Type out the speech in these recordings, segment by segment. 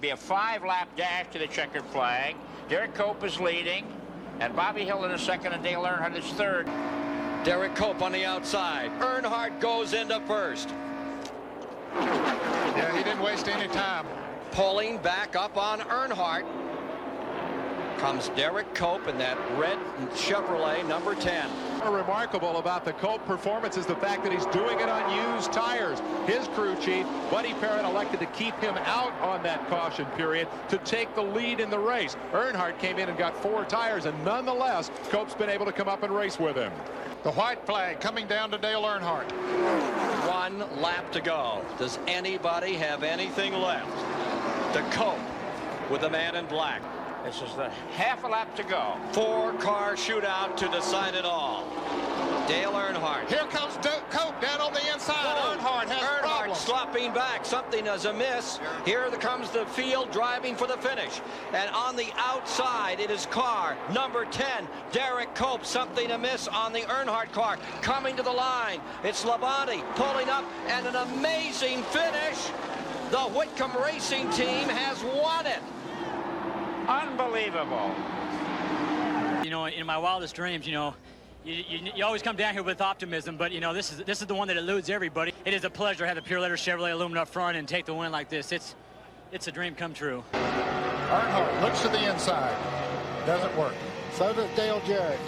be a 5-lap dash to the checkered flag. Derek Cope is leading, and Bobby Hildon is second, and Dale Earnhardt is third. Derek Cope on the outside. Earnhardt goes into first. Yeah, he didn't waste any time. Pulling back up on Earnhardt comes Derek Cope in that red Chevrolet number 10. Remarkable about the Cope performance is the fact that he's doing it on used tires. His crew chief, Buddy Parrott, elected to keep him out on that caution period to take the lead in the race. Earnhardt came in and got 4 tires, and nonetheless, Cope's been able to come up and race with him. The white flag coming down to Dale Earnhardt. 1 lap to go. Does anybody have anything left? To Cope with the man in black. This is the half a lap to go. 4-car shootout to decide it all. Dale Earnhardt. Here comes Cope down on the inside. Earnhardt has problems. Slopping back. Something is amiss. Here comes the field driving for the finish. And on the outside, it is car number 10, Derek Cope. Something amiss on the Earnhardt car. Coming to the line. It's Labonte pulling up, and an amazing finish. The Whitcomb Racing Team has won it. Unbelievable. You know, in my wildest dreams, you know, you always come down here with optimism, but you know, this is the one that eludes everybody. It is a pleasure to have the Pure Letter Chevrolet aluminum up front and take the win like this. It's a dream come true. Earnhardt looks to the inside. Doesn't work. So does Dale Jarrett.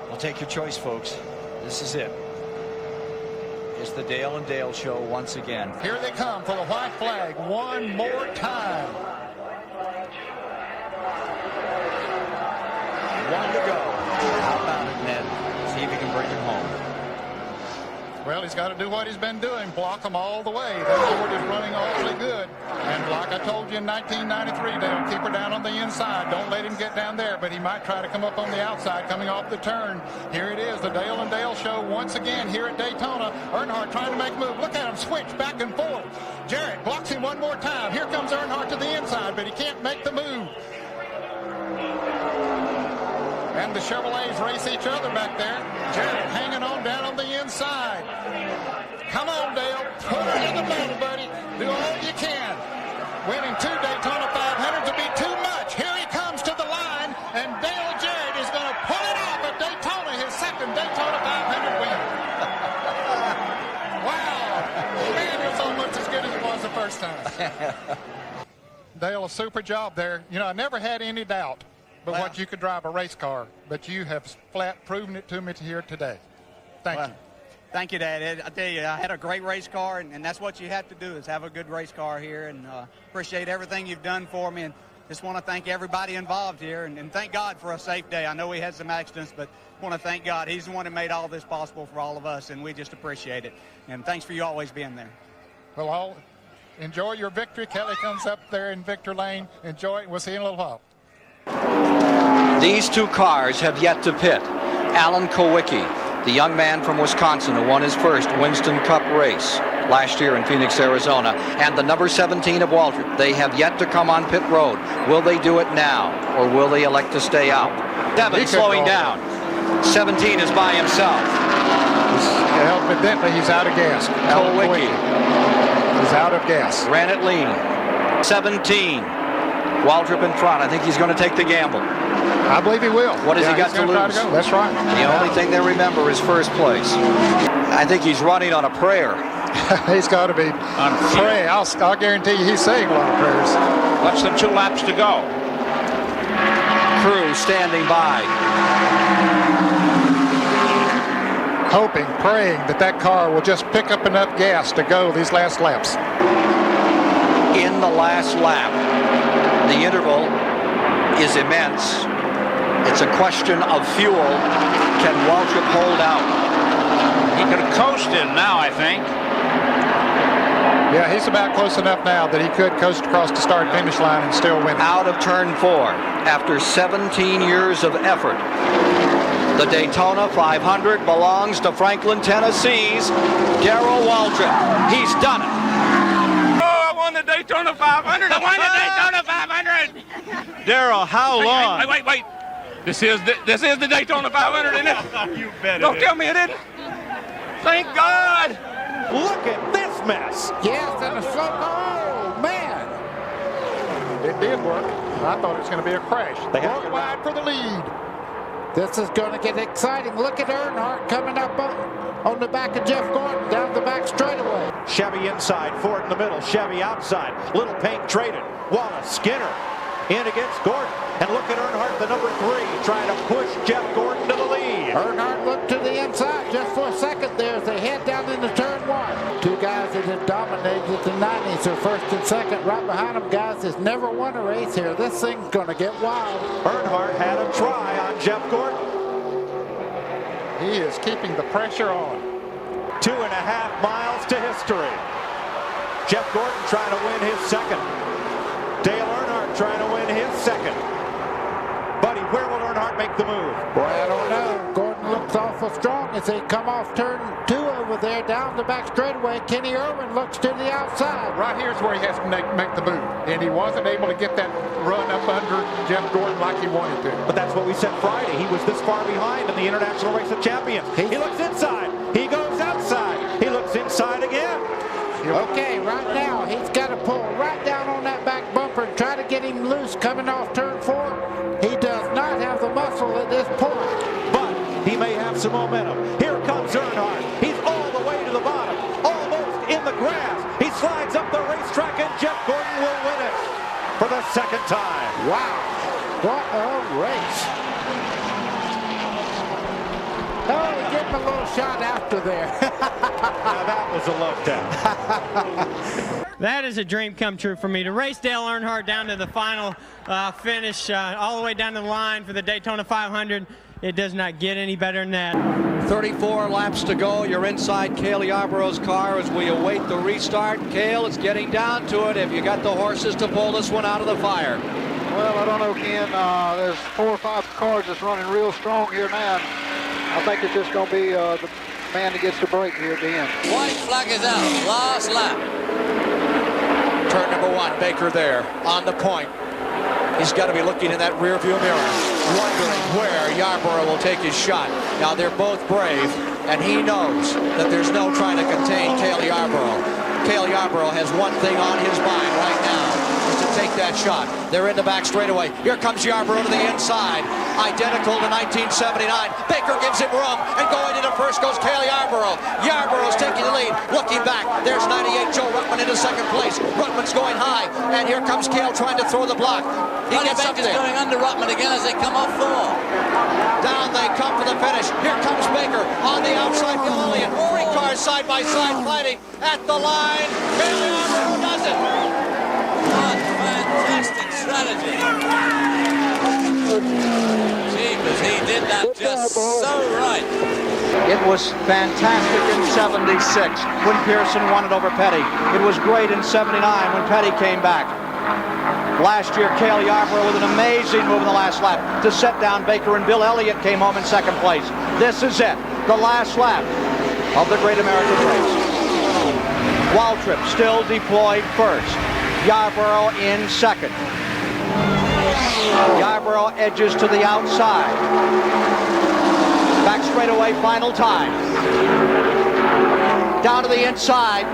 Well, take your choice, folks. This is it. It's the Dale and Dale show once again. Here they come for the white flag one more time. 1 to go. How about it, Ned? See if he can bring him home. Well, he's got to do what he's been doing, block them all the way. That Ford is running awfully good. And like I told you in 1993, Dale, keep her down on the inside. Don't let him get down there, but he might try to come up on the outside coming off the turn. Here it is, the Dale and Dale show once again here at Daytona. Earnhardt trying to make a move. Look at him switch back and forth. Jarrett blocks him one more time. Here comes Earnhardt to the inside, but he can't make the move. And the Chevrolets race each other back there. Jarrett hanging on down on the inside. Come on, Dale. Put her in the middle, buddy. Do all you can. Winning 2 Daytona 500s would be too much. Here he comes to the line, and Dale Jarrett is going to pull it off at Daytona, his second Daytona 500 win. Wow. Man, it was almost as good as it was the first time. Dale, a super job there. You know, I never had any doubt but what you could drive a race car, but you have flat proven it to me here today. Thank you. Thank you, Dad. I tell you, I had a great race car, and that's what you have to do is have a good race car here, and appreciate everything you've done for me, and just want to thank everybody involved here, and thank God for a safe day. I know we had some accidents, but want to thank God. He's the one that made all this possible for all of us, and we just appreciate it. And thanks for you always being there. Well, I'll enjoy your victory. Kelly comes up there in Victor Lane. Enjoy it. We'll see you in a little while. These 2 cars have yet to pit. Alan Kowicki, the young man from Wisconsin who won his first Winston Cup race last year in Phoenix, Arizona, and the number 17 of Waltrip. They have yet to come on pit road. Will they do it now, or will they elect to stay out? 7 slowing down. 17 is by himself. Evidently, he's out of gas. Kowicki. He's out of gas. Ran it lean. 17. Waldrop in front. I think he's going to take the gamble. I believe he will. What has he got to lose? That's right. The only thing they remember is first place. I think he's running on a prayer. He's got to be. Pray. I'll guarantee you he's saying a lot of prayers. Less than 2 laps to go. Crew standing by. Hoping, praying that car will just pick up enough gas to go these last laps. In the last lap, the interval is immense. It's a question of fuel. Can Waltrip hold out? He can coast in now, I think. Yeah, he's about close enough now that he could coast across the start-finish line and still win. Out of turn 4, after 17 years of effort, the Daytona 500 belongs to Franklin, Tennessee's Darrell Waltrip. He's done it. Oh, I won the Daytona 500. I won the Daytona 500. Darrell, how long? Wait. This is the Daytona 500, isn't it? You bet. Don't tell me it isn't. Thank God. Look at this mess. Yes, and the slow. Oh, man. It did work. I thought it was going to be a crash. They have to Going get wide for the lead. This is going to get exciting. Look at Earnhardt coming up on the back of Jeff Gordon down the back straightaway. Chevy inside, Ford in the middle, Chevy outside. Little paint traded. Wallace, Skinner in against Gordon. And look at Earnhardt, the number 3, trying to push Jeff Gordon to the lead. Earnhardt looked to the inside just for a second there as they head down into turn 1. Two guys that have dominated the 90s are first and second. Right behind them, guys that's never won a race here. This thing's going to get wild. Earnhardt had a try on Jeff Gordon. He is keeping the pressure on. 2.5 miles to history. Jeff Gordon trying to win his second. Dale Earnhardt trying to win his second. Buddy, where will Earnhardt make the move? Boy, I don't know. Gordon looks awful strong as they come off turn 2 over there down the back straightaway. Kenny Irwin looks to the outside. Right here's where he has to make the move. And he wasn't able to get that run up under Jeff Gordon like he wanted to. But that's what we said Friday. He was this far behind in the International Race of Champions. He looks inside. He goes outside. He looks inside again. Okay, right now he's got to pull right down on that back bumper and try to get him loose coming off turn 4. He does not have the muscle at this point. But he may have some momentum. Here comes Earnhardt. He's all the way to the bottom, almost in the grass. He slides up the racetrack and Jeff Gordon will win it for the second time. Wow, what a race. Oh, he gave him a little shot after there. Now that was a love tap. That is a dream come true for me, to race Dale Earnhardt down to the final finish, all the way down the line for the Daytona 500. It does not get any better than that. 34 laps to go. You're inside Cale Yarborough's car as we await the restart. Cale, it's getting down to it. Have you got the horses to pull this one out of the fire? Well, I don't know, Ken. There's 4 or 5 cars that's running real strong here now. I think it's just going to be the man that gets the break here at the end. White flag is out. Last lap. Turn number 1, Baker there on the point. He's got to be looking in that rear view mirror, wondering where Yarborough will take his shot. Now they're both brave, and he knows that there's no trying to contain Cale Yarborough. Cale Yarborough has one thing on his mind right now, is to take that shot. They're in the back straightaway. Here comes Yarborough to the inside, identical to 1979. Baker gives him room, and going into first goes Cale Yarborough. Yarborough's taking the lead, looking back. There's 98 Joe Ruttman into second place. Ruttman's going high, and here comes Cale trying to throw the block. He gets up there. Going under Ruttman again as they come off 4. Down they come for the finish. Here comes Baker on the outside. Bill Elliott. 3 cars side by side fighting at the line. Cale Yarborough does it. What fantastic strategy. Jeepers, he did that just so right. It was fantastic in 76 when Pearson won it over Petty. It was great in 79 when Petty came back. Last year, Cale Yarborough with an amazing move in the last lap to set down Baker, and Bill Elliott came home in second place. This is it, the last lap of the Great American Race. Waltrip still deployed first. Yarborough in second. Yarborough edges to the outside. Back straightaway, final time. Down to the inside.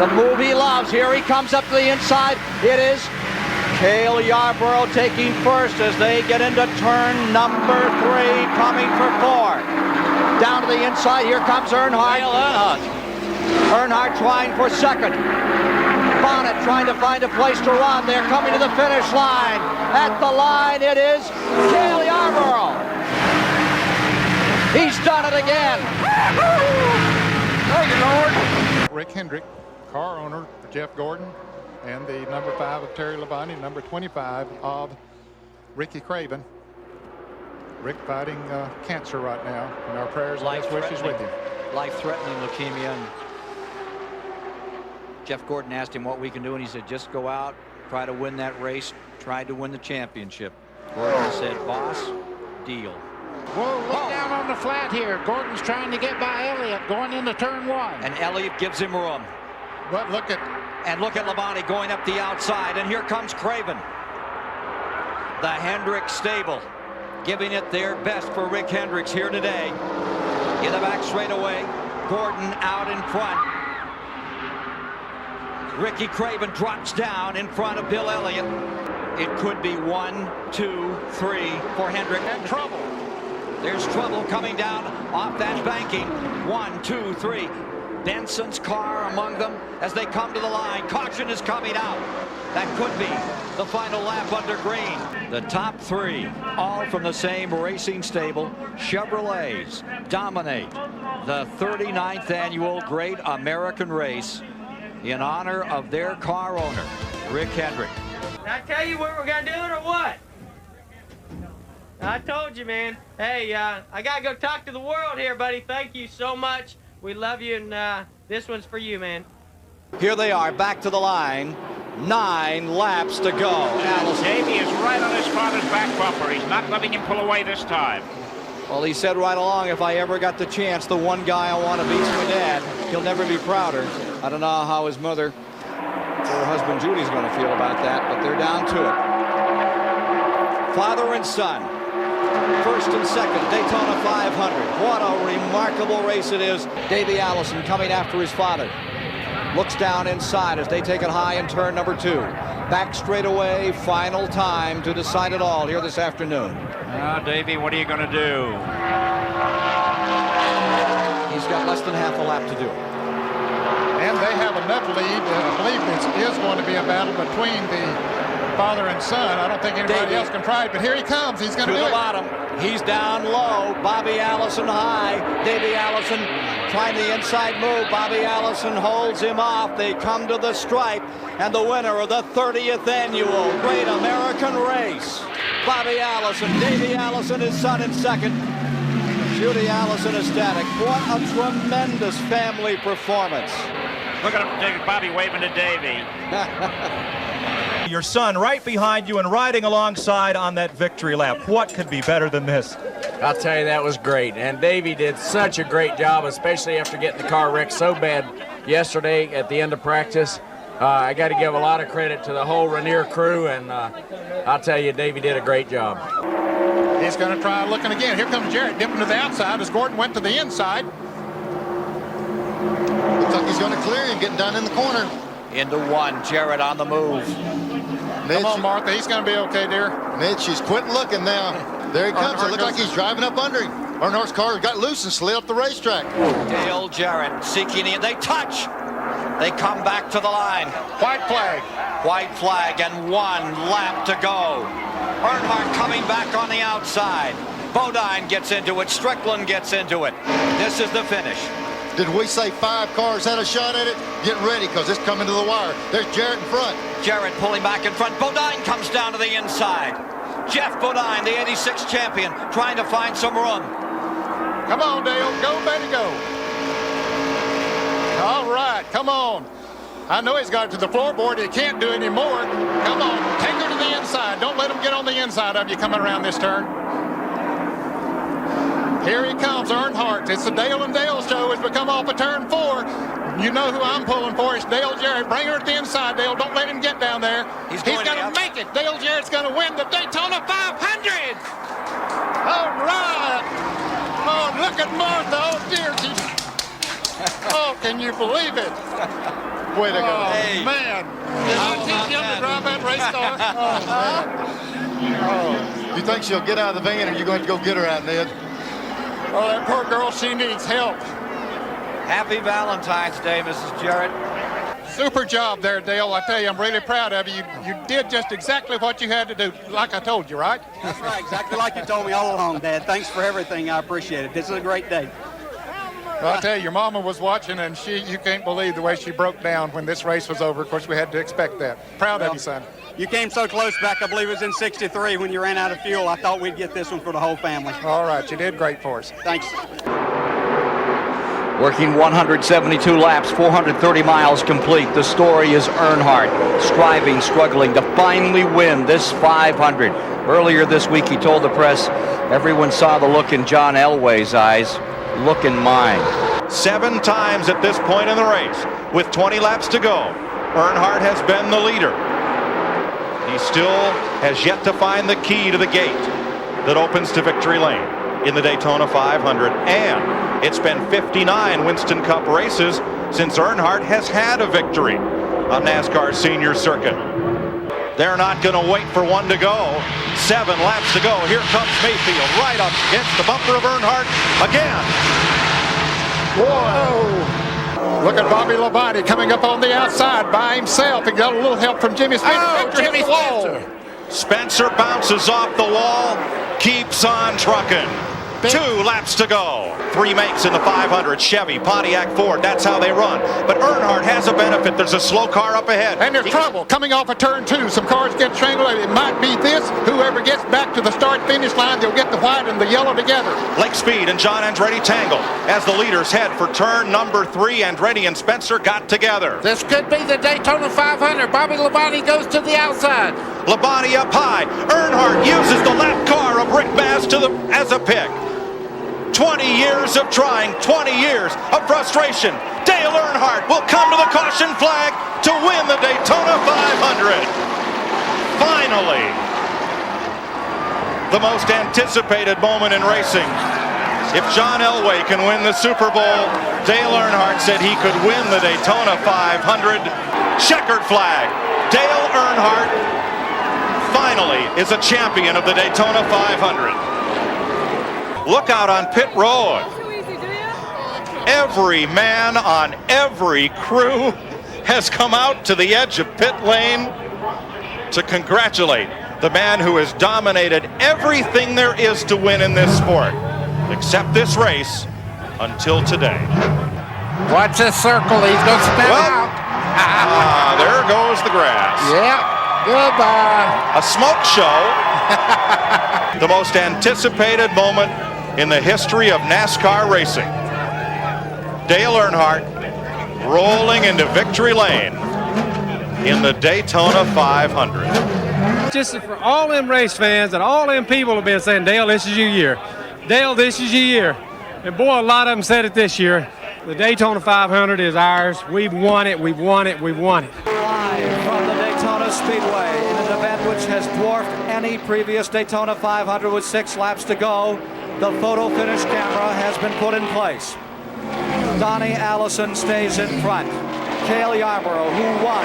The move he loves. Here he comes up to the inside. It is Cale Yarborough taking first as they get into turn number 3, coming for 4. Down to the inside. Here comes Earnhardt. Earnhardt trying for second. Bonnet trying to find a place to run. They're coming to the finish line. At the line, it is Cale Yarborough. He's done it again. Thank you, Lord. Rick Hendrick, car owner for Jeff Gordon, and the number 5 of Terry Labonte, number 25 of Ricky Craven. Rick fighting cancer right now, and our prayers and best wishes with him. Life-threatening leukemia. And Jeff Gordon asked him what we can do, and he said, just go out, try to win that race, try to win the championship. Gordon said, boss, deal. Whoa, look down on the flat here. Gordon's trying to get by Elliott going into turn 1. And Elliott gives him room. But look at Labonte going up the outside, and here comes Craven. The Hendrick stable giving it their best for Rick Hendricks here today. In the back straightaway, Gordon out in front. Ricky Craven drops down in front of Bill Elliott. It could be 1, 2, 3 for Hendrick. And trouble. There's trouble coming down off that banking. 1, 2, 3. Benson's car among them as they come to the line. Caution is coming out. That could be the final lap under green. The top 3, all from the same racing stable. Chevrolets dominate the 39th annual Great American Race in honor of their car owner, Rick Hendrick. Did I tell you where we're going to do it or what? I told you, man. Hey, I got to go talk to the world here, buddy. Thank you so much. We love you, and this one's for you, man. Here they are, back to the line. 9 laps to go. Davey is right on his father's back bumper. He's not letting him pull away this time. Well, he said right along, if I ever got the chance, the one guy I want to beat's my dad. He'll never be prouder. I don't know how his mother or her husband Judy's going to feel about that, but they're down to it. Father and son, first and second, Daytona 500. What a remarkable race it is. Davey Allison coming after his father. Looks down inside as they take it high in turn number 2. Back straight away, final time to decide it all here this afternoon. Now, Davey, what are you going to do? He's got less than half a lap to do. And they have enough lead. I believe this is going to be a battle between the father and son. I don't think anybody else can try it, but here he comes. He's going to do it. To the bottom. He's down low. Bobby Allison high. Davey Allison trying the inside move. Bobby Allison holds him off. They come to the stripe, and the winner of the 30th annual Great American Race, Bobby Allison. Davey Allison, his son, in second. Judy Allison ecstatic. What a tremendous family performance. Look at him, Bobby waving to Davey. Your son right behind you and riding alongside on that victory lap. What could be better than this? I'll tell you, that was great. And Davey did such a great job, especially after getting the car wrecked so bad yesterday at the end of practice. I got to give a lot of credit to the whole Rainier crew, and I'll tell you, Davey did a great job. He's going to try looking again. Here comes Jarrett dipping to the outside as Gordon went to the inside. Looks like he's going to clear him, getting down in the corner. Into 1, Jarrett on the move. Mitch, come on, Martha. He's going to be okay, dear. Mitch, she's quitting looking now. There he comes. It looks like he's driving up under him. Earnhardt's car got loose and slid up the racetrack. Dale Jarrett seeking in. They touch. They come back to the line. White flag. White flag and 1 lap to go. Earnhardt coming back on the outside. Bodine gets into it. Strickland gets into it. This is the finish. Did we say 5 cars had a shot at it? Get ready, because it's coming to the wire. There's Jarrett in front. Jarrett pulling back in front. Bodine comes down to the inside. Jeff Bodine, the 86 champion, trying to find some room. Come on, Dale. Go, baby, go. All right, come on. I know he's got it to the floorboard. He can't do any more. Come on, take her to the inside. Don't let him get on the inside of you coming around this turn. Here he comes, Earnhardt. It's the Dale and Dale show as we come off of turn 4. You know who I'm pulling for. It's Dale Jarrett. Bring her to the inside, Dale. Don't let him get down there. He's going to make it. Dale Jarrett's going to win the Daytona 500. All right. Oh, look at Martha. Oh, dear. Oh, can you believe it? Way to go. Oh, man. Did I teach him to drive that race car? Oh, man. Oh, you think she'll get out of the van, or you're going to go get her out, Ned? Oh, that poor girl, she needs help. Happy Valentine's Day, Mrs. Jarrett. Super job there, Dale. I tell you, I'm really proud of you. You did just exactly what you had to do, like I told you, right? That's right, exactly like you told me all along, Dad. Thanks for everything. I appreciate it. This is a great day. Well, I'll tell you, your mama was watching, and you can't believe the way she broke down when this race was over. Of course, we had to expect that. Proud of you, son. You came so close back, I believe it was in 63 when you ran out of fuel. I thought we'd get this one for the whole family. All right, you did great for us. Thanks. Working 172 laps, 430 miles complete. The story is Earnhardt, striving, struggling to finally win this 500. Earlier this week, he told the press, everyone saw the look in John Elway's eyes. Look in mine. 7 times at this point in the race, with 20 laps to go, Earnhardt has been the leader. He still has yet to find the key to the gate that opens to victory lane in the Daytona 500. And it's been 59 Winston Cup races since Earnhardt has had a victory. on NASCAR's senior circuit. They're not going to wait for one to go. 7 laps to go. Here comes Mayfield right up against the bumper of Earnhardt again. Whoa! Look at Bobby Labonte coming up on the outside by himself. He got a little help from Jimmy Spencer. Oh, Jimmy Spencer. Spencer bounces off the wall, keeps on trucking. 2 laps to go. 3 makes in the 500. Chevy, Pontiac, Ford. That's how they run. But Earnhardt has a benefit. There's a slow car up ahead. And there's trouble coming off of turn 2. Some cars get strangled. It might be this. Whoever gets back to the start-finish line, they'll get the white and the yellow together. Lake Speed and John Andretti tangle as the leaders head for turn number 3. Andretti and Spencer got together. This could be the Daytona 500. Bobby Labonte goes to the outside. Labonte up high. Earnhardt uses the lap car of Rick Bass as a pick. 20 years of trying, 20 years of frustration. Dale Earnhardt will come to the caution flag to win the Daytona 500. Finally, the most anticipated moment in racing. If John Elway can win the Super Bowl, Dale Earnhardt said he could win the Daytona 500. Checkered flag. Dale Earnhardt finally is a champion of the Daytona 500. Look out on pit road. Every man on every crew has come out to the edge of pit lane to congratulate the man who has dominated everything there is to win in this sport, except this race until today. Watch this circle. He's going to spin out. There goes the grass. Yeah. Goodbye. A smoke show. The most anticipated moment in the history of NASCAR racing. Dale Earnhardt rolling into victory lane in the Daytona 500. Just for all them race fans and all them people have been saying, Dale, this is your year. Dale, this is your year. And boy, a lot of them said it this year. The Daytona 500 is ours. We've won it, we've won it, we've won it. Live from the Daytona Speedway in an event which has dwarfed any previous Daytona 500 with 6 laps to go. The photo finish camera has been put in place. Donnie Allison stays in front. Cale Yarborough, who won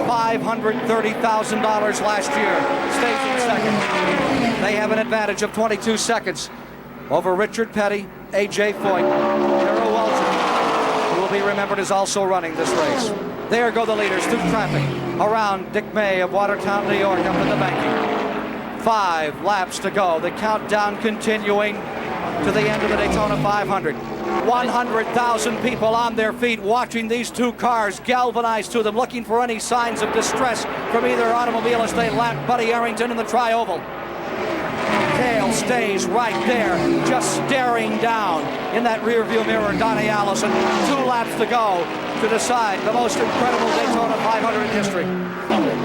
$530,000 last year, stays in second. They have an advantage of 22 seconds over Richard Petty, A.J. Foyt, Darrell Waltrip, who will be remembered as also running this race. There go the leaders through traffic around Dick May of Watertown, New York, up in the banking. 5 laps to go. The countdown continuing to the end of the Daytona 500. 100,000 people on their feet watching these 2 cars galvanized to them, looking for any signs of distress from either automobilist. They lap Buddy Arrington in the tri-oval. Cale stays right there, just staring down in that rearview mirror. Donnie Allison, 2 laps to go to decide the most incredible Daytona 500 in history.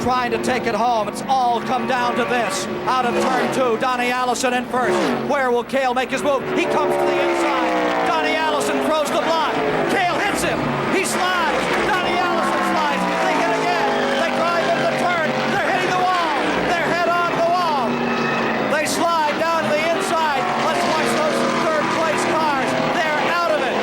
Trying to take it home. It's all come down to this. Out of turn 2, Donnie Allison in first. Where will Cale make his move? He comes to the inside. Donnie Allison throws the block. Cale hits him. He slides. Donnie Allison slides. They hit again. They drive into the turn. They're hitting the wall. They're head on the wall. They slide down to the inside. Let's watch those third place cars. They're out of it.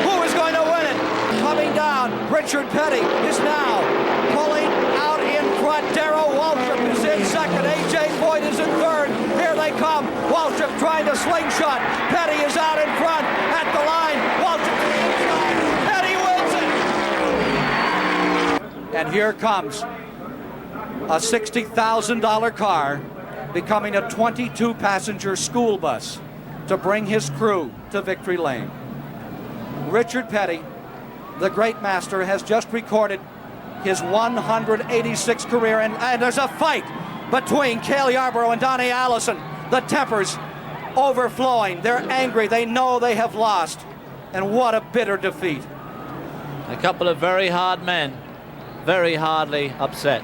Who is going to win it? Coming down, Richard Petty is now pulling out in front. Darrell Waltrip is in second. A.J. Foyt is in third. Here they come. Waltrip trying to slingshot. Petty is out in front at the line. Waltrip to the inside. Petty wins it. And here comes a $60,000 car becoming a 22-passenger school bus to bring his crew to victory lane. Richard Petty, the great master, has just recorded his 186th career, and there's a fight between Cale Yarborough and Donnie Allison. The tempers overflowing. They're angry. They know they have lost. And what a bitter defeat. A couple of very hard men, very hardly upset.